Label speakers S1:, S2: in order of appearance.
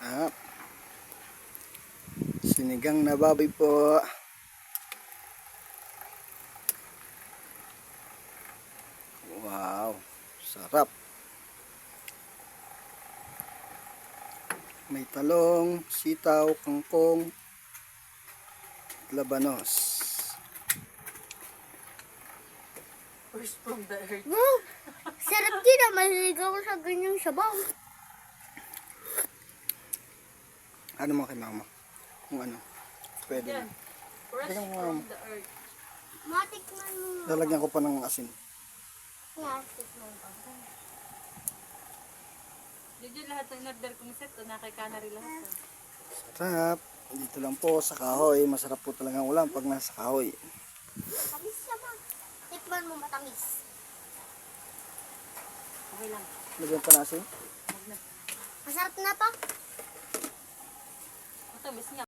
S1: Ah, sinigang na baboy po. Wow, sarap. May talong, sitaw, kangkong, labanos.
S2: First from the earth.
S3: Wow! Sarap din na mahilig ako sa ganyang sabaw.
S1: Ano mo kay mama? Kung ano, pwede
S2: Yan.
S1: na.
S2: Fresh
S1: Ganun mo.
S2: from the earth.
S3: Matikman mo.
S1: Lalagyan ko pa ng asin.
S3: Matikman ko.
S2: Diyan lahat ng in-order kong set, nakay canary lahat.
S1: Sarap. Dito lang po sa kahoy. Masarap po talaga ang ulam pag nasa kahoy.
S3: Matamis siya ma. Tikman mo matamis.
S2: Okay lang.
S1: Lagyan pa ng asin.
S2: Huwag na.
S3: Masarap na pa.
S2: Matamis nga.